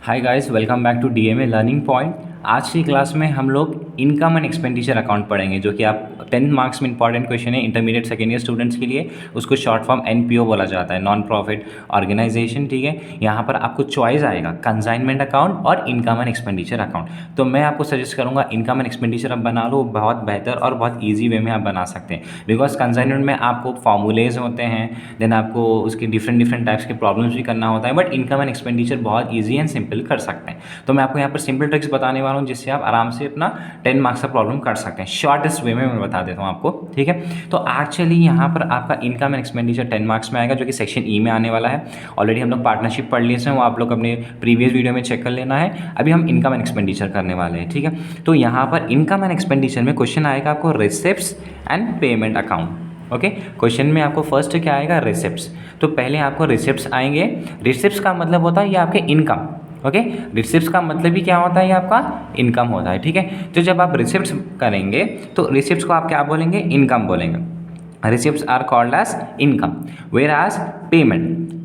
Hi guys, welcome back to DMA learning point. आज की class में हम लोग इनकम एंड एक्सपेंडिचर अकाउंट पढ़ेंगे, जो कि आप 10 मार्क्स में इंपॉर्टेंट क्वेश्चन है इंटरमीडिएट सेकेंड ईयर स्टूडेंट्स के लिए। उसको शॉर्ट फॉर्म एनपीओ बोला जाता है, नॉन प्रॉफिट ऑर्गेनाइजेशन। ठीक है, यहाँ पर आपको चॉइस आएगा कंसाइनमेंट अकाउंट और इनकम एंड एक्सपेंडिचर अकाउंट। तो मैं आपको सजेस्ट करूँगा इनकम एंड एक्सपेंडिचर आप बना लो, बहुत बेहतर और बहुत ईजी वे में आप बना सकते हैं। बिकॉज कंसाइनमेंट में आपको फॉर्मूलेज होते हैं, देन आपको उसके डिफरेंट टाइप्स के प्रॉब्लम्स भी करना होता है, बट इनकम एंड एक्सपेंडिचर बहुत ईजी एंड सिंपल कर सकते हैं। तो मैं आपको यहाँ पर सिंपल ट्रिक्स बताने वाला हूँ जिससे आप आराम से अपना 10 मार्क्स का प्रॉब्लम कर सकते हैं। शॉर्टेस्ट वे में मैं बता देता हूँ आपको, ठीक है। तो एक्चुअली यहाँ पर आपका इनकम एंड एक्सपेंडिचर 10 मार्क्स में आएगा, जो कि सेक्शन ई में आने वाला है। ऑलरेडी हम लोग पार्टनरशिप पढ़ लिए हैं, वो आप लोग अपने प्रीवियस वीडियो में चेक कर लेना है। अभी हम इनकम एंड एक्सपेंडिचर करने वाले हैं, ठीक है। तो यहाँ पर इनकम एंड एक्सपेंडिचर में क्वेश्चन आएगा आपको receipts and payment account. Okay, question में आपको फर्स्ट क्या आएगा, रिसिप्ट्स। तो पहले आपको रिसिप्ट्स आएंगे। रिसिप्ट्स का मतलब होता है ये आपके इनकम। ओके, रिसिप्ट्स का मतलब ही क्या होता है, ये आपका इनकम होता है, ठीक है। तो जब आप रिसिप्ट्स करेंगे तो रिसिप्ट्स को आप क्या बोलेंगे, इनकम बोलेंगे। Receipts are called as income, whereas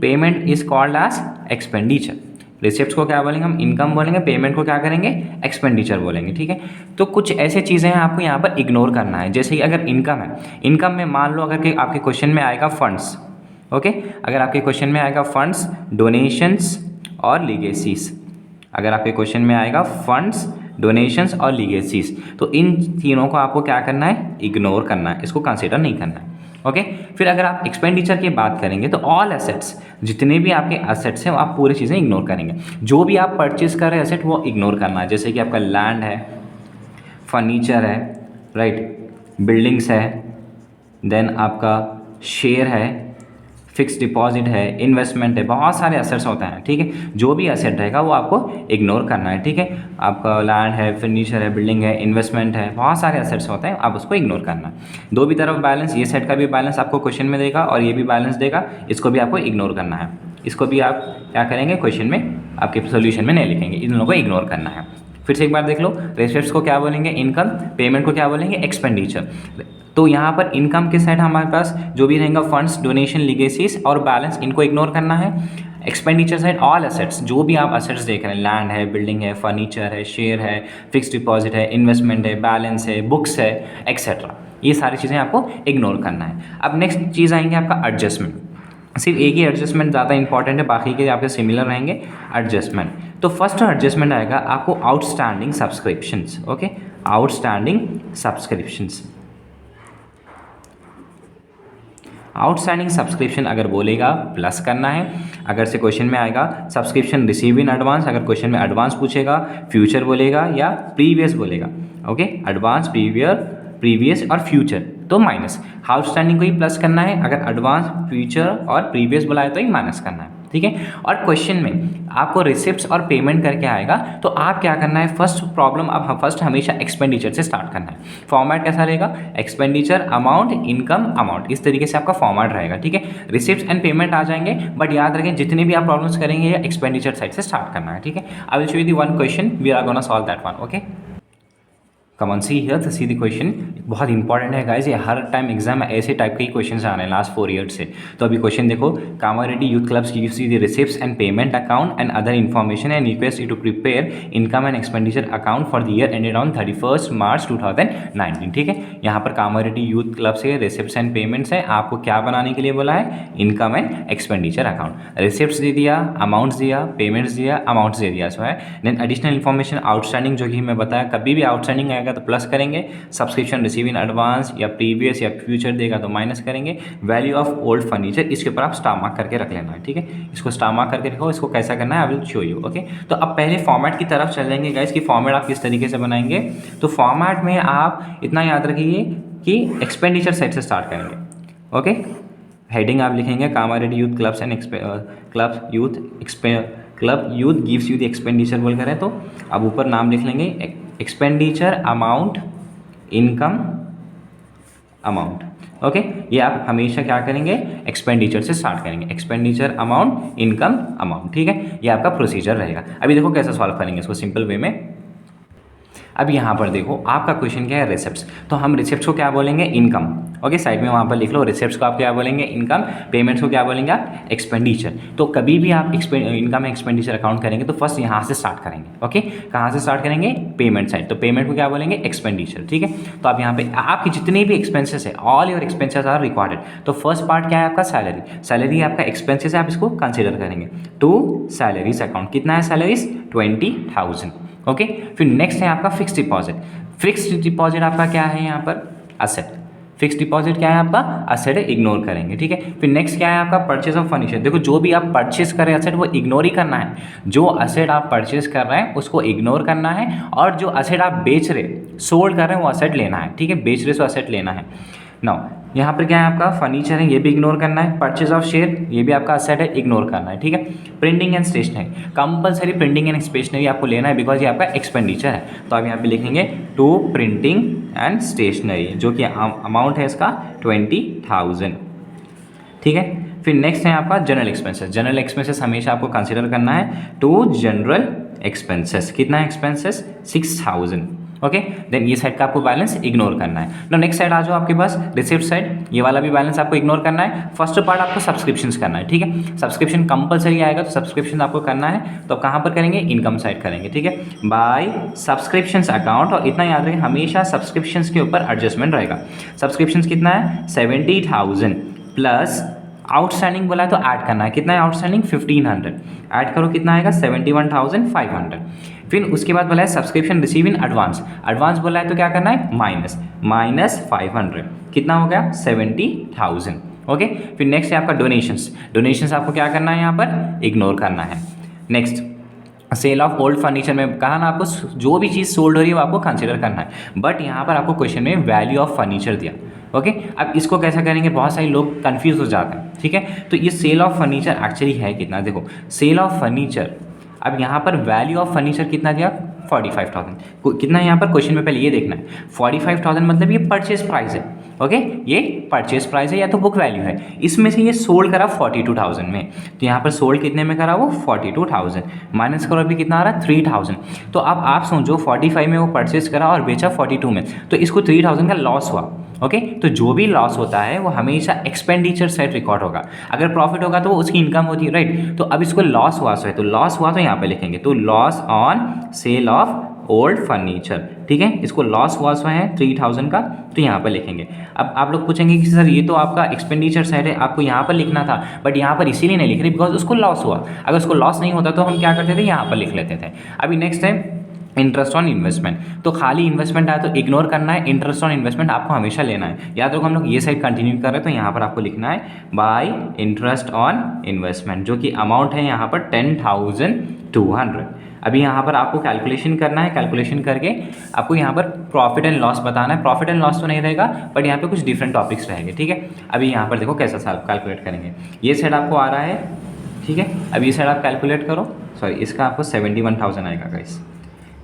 payment is called as expenditure. Receipts को क्या बोलेंगे हम, इनकम बोलेंगे। पेमेंट को क्या करेंगे, एक्सपेंडिचर बोलेंगे, ठीक है। तो कुछ ऐसे चीज़ें हैं आपको यहाँ पर इग्नोर करना है। जैसे कि अगर इनकम है, इनकम में मान लो अगर कि आपके क्वेश्चन में आएगा फंड्स। ओके, अगर आपके क्वेश्चन में आएगा फंड्स, डोनेशंस और लीगेसीज। अगर आपके क्वेश्चन में आएगा फंड्स, डोनेशंस और लीगेसीज, तो इन तीनों को आपको क्या करना है, इग्नोर करना है, इसको कंसीडर नहीं करना है। ओके, फिर अगर आप एक्सपेंडिचर की बात करेंगे तो ऑल एसेट्स, जितने भी आपके एसेट्स हैं वो आप पूरी चीज़ें इग्नोर करेंगे। जो भी आप परचेज कर रहे हैं एसेट वो इग्नोर करना है। जैसे कि आपका लैंड है, फर्नीचर है, राइट, बिल्डिंग्स है, देन आपका शेयर है, फिक्स डिपॉजिट है, इन्वेस्टमेंट है, बहुत सारे एसेट्स होते हैं, ठीक है। जो भी एसेट रहेगा वो आपको इग्नोर करना है, ठीक है। आपका लैंड है, फर्नीचर है, बिल्डिंग है, इन्वेस्टमेंट है, बहुत सारे एसेट्स होते हैं, आप उसको इग्नोर करना है। दो भी तरफ बैलेंस, ये सेट का भी बैलेंस आपको क्वेश्चन में देगा और ये भी बैलेंस देगा, इसको भी आपको इग्नोर करना है। इसको भी आप क्या करेंगे, क्वेश्चन में आपके सोल्यूशन में नहीं लिखेंगे, इन लोगों को इग्नोर करना है। फिर से एक बार देख लो, रिसिप्ट्स को क्या बोलेंगे, इनकम। पेमेंट को क्या बोलेंगे, एक्सपेंडिचर। तो यहाँ पर इनकम के साइड हमारे पास जो भी रहेगा फंड्स, डोनेशन, लीगेसीज और बैलेंस, इनको इग्नोर करना है। एक्सपेंडिचर साइड ऑल एसेट्स, जो भी आप एसेट्स देख रहे हैं, लैंड है, बिल्डिंग है, फर्नीचर है, शेयर है, फिक्स डिपॉजिट है, इन्वेस्टमेंट है, बैलेंस है, बुक्स है, एक्सेट्रा, ये सारी चीज़ें आपको इग्नोर करना है। अब नेक्स्ट चीज़ आएंगे आपका एडजस्टमेंट। सिर्फ एक ही एडजस्टमेंट ज़्यादा इंपॉर्टेंट है, बाकी के आपके सिमिलर रहेंगे। एडजस्टमेंट, तो फर्स्ट एडजस्टमेंट आएगा आपको outstanding subscriptions. Okay, outstanding subscriptions. Outstanding subscription अगर बोलेगा प्लस करना है। अगर से क्वेश्चन में आएगा सब्सक्रिप्शन रिसीव इन एडवांस, अगर क्वेश्चन में एडवांस पूछेगा, फ्यूचर बोलेगा या प्रीवियस बोलेगा। ओके, एडवांस, प्रीवियस और फ्यूचर, तो माइनस। आउटस्टैंडिंग को ही प्लस करना है, अगर एडवांस, फ्यूचर और प्रीवियस बुलाए तो ही माइनस करना है, ठीक है। और क्वेश्चन में आपको रिसिप्ट्स और पेमेंट करके आएगा तो आप क्या करना है, फर्स्ट प्रॉब्लम आप फर्स्ट हमेशा एक्सपेंडिचर से स्टार्ट करना है। फॉर्मेट कैसा रहेगा, एक्सपेंडिचर अमाउंट, इनकम अमाउंट, इस तरीके से आपका फॉर्मेट रहेगा, ठीक है। रिसिप्ट्स एंड पेमेंट आ जाएंगे, बट याद रखें जितने भी आप प्रॉब्लम्स करेंगे ये एक्सपेंडिचर साइड से स्टार्ट करना है, ठीक है। I will show you the one question, we are gonna solve that one. Okay, come on see here, see the question. बहुत इंपॉर्टेंट है गाइस, ये हर टाइम एग्जाम में ऐसे टाइप के ही क्वेश्चन आ रहे हैं लास्ट 4 ईयर्स से। तो अभी क्वेश्चन देखो, Kamareddy youth clubs gives you the receipts and payment account and other information and request you to prepare income and expenditure account for the year ended on 31 March 2019, ठीक है। यहाँ पर कामारेड्डी यूथ क्लब से receipts and payments है, आपको क्या बनाने के लिए बोला है, income and expenditure account. Receipts दे दिया, अमाउंट्स दिया, पेमेंट्स दिया, अमाउंट्स दे दिया, सो है। देन एडिशनल इन्फॉर्मेशन आउटस्टैंडिंग, जो कि मैं बताया कभी भी आउटस्टैंडिंग आएगा तो प्लस करेंगे, सब्सक्रिप्शन रिसीव इन एडवांस या प्रीवियस या फ्यूचर देगा तो माइनस करेंगे। वैल्यू ऑफ ओल्ड फर्नीचर, इसके ऊपर आप स्टार मार्क करके रख लेना है, ठीक है। इसको स्टार मार्क करके रखो, इसको कैसा करना है I will show you. Okay, तो अब पहले फॉर्मेट की तरफ चलेंगे गाइस कि फॉर्मेट आप किस तरीके से बनाएंगे। तो फॉर्मेट में आप इतना याद रखिए कि एक्सपेंडिचर साइड से स्टार्ट करेंगे। ओके, हेडिंग आप लिखेंगे Kamareddy youth clubs and club youth gives you the expenditure बोल कर है, तो अब ऊपर नाम लिख लेंगे expenditure amount, income amount. Okay, ये आप हमेशा क्या करेंगे, एक्सपेंडिचर से स्टार्ट करेंगे, एक्सपेंडिचर अमाउंट, इनकम अमाउंट, ठीक है। ये आपका प्रोसीजर रहेगा। अभी देखो कैसे सॉल्व करेंगे इसको सिंपल वे में। अब यहाँ पर देखो आपका क्वेश्चन क्या है, रिसिप्ट्स, तो हम रिसिप्ट्स को क्या बोलेंगे, इनकम। ओके, साइड में वहाँ पर लिख लो, रिसिप्ट्स को आप क्या बोलेंगे, इनकम, पेमेंट्स को क्या बोलेंगे आप, एक्सपेंडिचर। तो कभी भी आप इनकम एक्सपेंडिचर अकाउंट करेंगे तो फर्स्ट यहाँ से स्टार्ट करेंगे। ओके, कहाँ से स्टार्ट करेंगे, पेमेंट साइड, तो पेमेंट को क्या बोलेंगे, एक्सपेंडिचर। ठीक है, तो आप यहाँ पे आपके जितने भी एक्सपेंसेस है, all your expenses are recorded. तो फर्स्ट पार्ट क्या है आपका, सैलरी, सैलरी आपका एक्सपेंसेस है, आप इसको कंसिडर करेंगे। टू सैलरीज अकाउंट, कितना है सैलरीज, 20,000। ओके, फिर नेक्स्ट है आपका फिक्स डिपॉजिट। फिक्स डिपॉजिट आपका क्या है यहाँ पर, असेट। फिक्स डिपॉजिट क्या है आपका, असेट है, इग्नोर करेंगे। ठीक है, फिर नेक्स्ट क्या है आपका, परचेज ऑफ फर्नीचर। देखो जो भी आप परचेज करें असेट वो इग्नोर ही करना है। जो असेट आप परचेज कर रहे हैं उसको इग्नोर करना है, और जो असेट आप बेच रहे, सोल्ड कर रहे हैं, वो असेट लेना है। ठीक है, बेच रहे तो असेट लेना है। नाउ यहाँ पर क्या है आपका, फर्नीचर है, ये भी इग्नोर करना है। परचेज ऑफ शेयर, ये भी आपका असेट है, इग्नोर करना है। ठीक है, printing and stationery, compulsory printing and stationery आपको लेना है, बिकॉज ये आपका एक्सपेंडिचर है। तो आप यहाँ पे लिखेंगे टू प्रिंटिंग एंड स्टेशनरी, जो कि अमाउंट है इसका 20,000। ठीक है, फिर नेक्स्ट है आपका जनरल एक्सपेंसेस। जनरल एक्सपेंसेस हमेशा आपको कंसिडर करना है टू जनरल एक्सपेंसेस। कितना एक्सपेंसेस, 6,000। ओके, देन ये साइड का आपको बैलेंस इग्नोर करना है। नो नेक्स्ट साइड आ जाओ आपके पास, रिसिप्ट साइड, ये वाला भी बैलेंस आपको इग्नोर करना है। फर्स्ट पार्ट आपको सब्सक्रिप्शंस करना है। ठीक है, सब्सक्रिप्शन कंपलसरी आएगा, तो सब्सक्रिप्शन आपको करना है, तो कहाँ पर करेंगे, इनकम साइड करेंगे। ठीक है, बाय सब्सक्रिप्शंस अकाउंट, और इतना याद रखें हमेशा सब्सक्रिप्शंस के ऊपर एडजस्टमेंट रहेगा। सब्सक्रिप्शंस कितना है, 70,000 प्लस आउटस्टैंडिंग बोला है तो ऐड करना है, कितना है आउटस्टैंडिंग, 1500, ऐड करो कितना आएगा, 71,500। फिर उसके बाद बोला है subscription receive in advance, advance बोला है तो क्या करना है, माइनस 500, कितना हो गया, 70,000। ओके, फिर नेक्स्ट है आपका डोनेशंस। डोनेशंस आपको क्या करना है, यहाँ पर इग्नोर करना है। Next sale of old furniture में कहा ना आपको, जो भी चीज़ सोल्ड हो रही है वो आपको कंसिडर करना है, बट यहाँ पर आपको क्वेश्चन में वैल्यू ऑफ फर्नीचर दिया। ओके, अब इसको कैसा करेंगे, बहुत सारे लोग कंफ्यूज हो जाते हैं। ठीक है, तो ये सेल ऑफ फर्नीचर एक्चुअली है कितना, देखो सेल ऑफ फर्नीचर, अब यहाँ पर वैल्यू ऑफ फर्नीचर कितना दिया, 45,000। कितना है यहाँ पर, क्वेश्चन में पहले ये देखना है, 45,000 मतलब ये परचेज प्राइस है। ओके, ये परचेज प्राइस है या तो बुक वैल्यू है, इसमें से ये सोल्ड करा 42,000 में, तो यहाँ पर सोल्ड कितने में करा, वो 42,000, माइनस करो अभी कितना आ रहा है, 3,000। तो अब आप समझो 45 में वो परचेज करा और बेचा 42 में, तो इसको 3,000 का लॉस हुआ। ओके, तो जो भी लॉस होता है वो हमेशा एक्सपेंडिचर साइड रिकॉर्ड होगा, अगर प्रॉफिट होगा तो वो उसकी इनकम होती है, राइट। तो अब इसको लॉस हुआ है, तो लॉस हुआ तो यहाँ पे लिखेंगे, तो loss on sale of old furniture. ठीक है, इसको लॉस हुआ है 3,000 का, तो यहाँ पर लिखेंगे। अब आप लोग पूछेंगे कि सर ये तो आपका एक्सपेंडिचर साइड है, आपको यहाँ पर लिखना था, बट यहाँ पर इसीलिए नहीं लिख रहे बिकॉज उसको लॉस हुआ, अगर उसको लॉस नहीं होता तो हम क्या करते थे, यहाँ पर लिख लेते थे। अभी नेक्स्ट है इंटरेस्ट ऑन इन्वेस्टमेंट, तो खाली इन्वेस्टमेंट आया तो इग्नोर करना है, इंटरेस्ट ऑन इन्वेस्टमेंट आपको हमेशा लेना है। याद रखो हम लोग ये साइड कंटिन्यू कर रहे हैं, तो यहाँ पर आपको लिखना है बाय इंटरेस्ट ऑन इन्वेस्टमेंट, जो कि अमाउंट है यहाँ पर 10,200। अभी यहाँ पर आपको कैलकुलेशन करना है, कैलकुलेशन करके आपको यहाँ पर प्रॉफिट एंड लॉस बताना है। प्रॉफिट एंड लॉस तो नहीं रहेगा, बट यहाँ पे कुछ डिफरेंट टॉपिक्स रहेंगे। ठीक है, अभी यहाँ पर देखो कैसा कैलकुलेट करेंगे, ये साइड आपको आ रहा है। ठीक है, अब ये साइड आप कैलकुलेट करो, सॉरी इसका आपको 71,000 आएगा गाइस,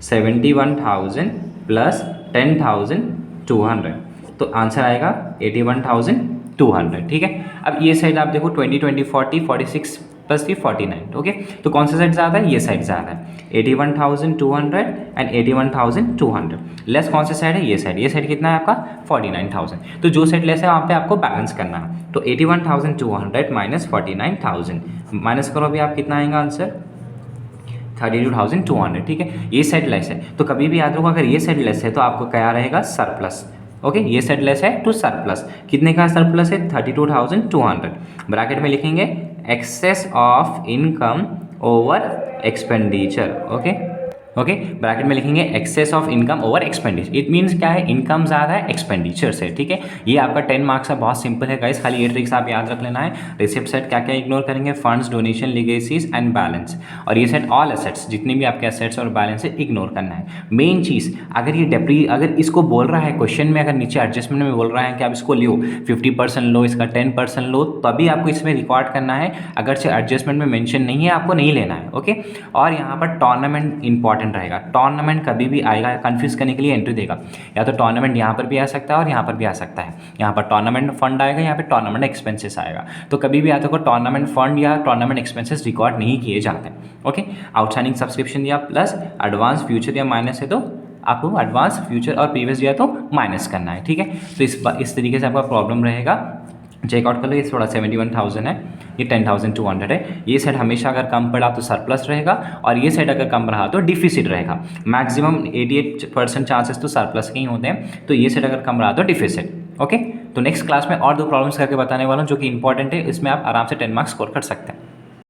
71,000 प्लस 10,200, तो आंसर आएगा 81,200। ठीक है, अब ये साइड आप देखो 20, 20, 40, 46 प्लस 3 49। ओके, तो कौन सा साइड ज़्यादा है, ये साइड ज़्यादा है, 81,200 एंड 81,200। लेस कौन सा साइड है, ये साइड, ये साइड कितना है आपका 49,000। तो जो साइड लेस है वहाँ पे आपको बैलेंस करना है, तो 81,200 माइनस 49,000, माइनस करो अभी आप कितना आएगा आंसर, 32,200। ठीक है, ये साइड लेस है, तो कभी भी याद रखो अगर ये साइड लेस है तो आपको क्या रहेगा, सरप्लस। ओके, ये साइड लेस है तो सरप्लस, कितने का सरप्लस है, 32,200। ब्रैकेट में लिखेंगे excess of income over expenditure. Okay, bracket में लिखेंगे excess of income over expenditure. It means क्या है, इनकम ज़्यादा है एक्सपेंडिचर से। ठीक है, ये आपका 10 मार्क्स का बहुत सिंपल है गाइस, खाली ये ट्रिक्स आप याद रख लेना है। रिसिप्ट साइड क्या क्या इग्नोर करेंगे, फंड्स, डोनेशन, लीगेसीज एंड बैलेंस, और ये साइड ऑल एसेट्स, जितने भी आपके एसेट्स और बैलेंस है इग्नोर करना है। मेन चीज़, अगर ये अगर इसको बोल रहा है क्वेश्चन में, अगर नीचे एडजस्टमेंट में बोल रहा है कि आप इसको लो 50% लो, इसका 10% लो, तभी आपको इसमें रिकॉर्ड करना है। अगर से एडजस्टमेंट में मेंशन नहीं है आपको नहीं लेना है। ओके, और यहाँ पर टूर्नामेंट इंपॉर्टेंट रहेगा, टूर्नामेंट कभी भी आएगा कंफ्यूज करने के लिए एंट्री देगा, या तो टूर्नामेंट यहाँ पर भी आ सकता है और यहाँ पर भी आ सकता है। यहाँ पर टूर्नामेंट फंड आएगा, यहाँ पे टूर्नामेंट एक्सपेंसेस आएगा, तो कभी भी आता है टूर्नामेंट फंड या टूर्नामेंट एक्सपेंसेस रिकॉर्ड नहीं किए जाते हैं। ओके, आउटस्टैंडिंग सब्सक्रिप्शन या प्लस एडवांस फ्यूचर या माइनस है तो आपको एडवांस, फ्यूचर और प्रीवियस दिया तो माइनस करना है, ठीक है। तो इस तरीके से आपका प्रॉब्लम रहेगा। चेकआउट कर लो, ये थोड़ा 71,000 है, ये 10,200 है। ये सेट हमेशा अगर कम पड़ा तो सरप्लस रहेगा, और ये सेट अगर कम रहा तो डिफिसिट रहेगा। मैक्सिमम 88% चांसेस तो सरप्लस के ही होते हैं, तो ये सेट अगर कम रहा तो डिफिसिट। ओके, तो नेक्स्ट क्लास में और 2 प्रॉब्लम्स करके बताने वाला हूँ जो कि इंपॉर्टेंट है, इसमें आप आराम से 10 मार्क्स स्कोर कर सकते हैं।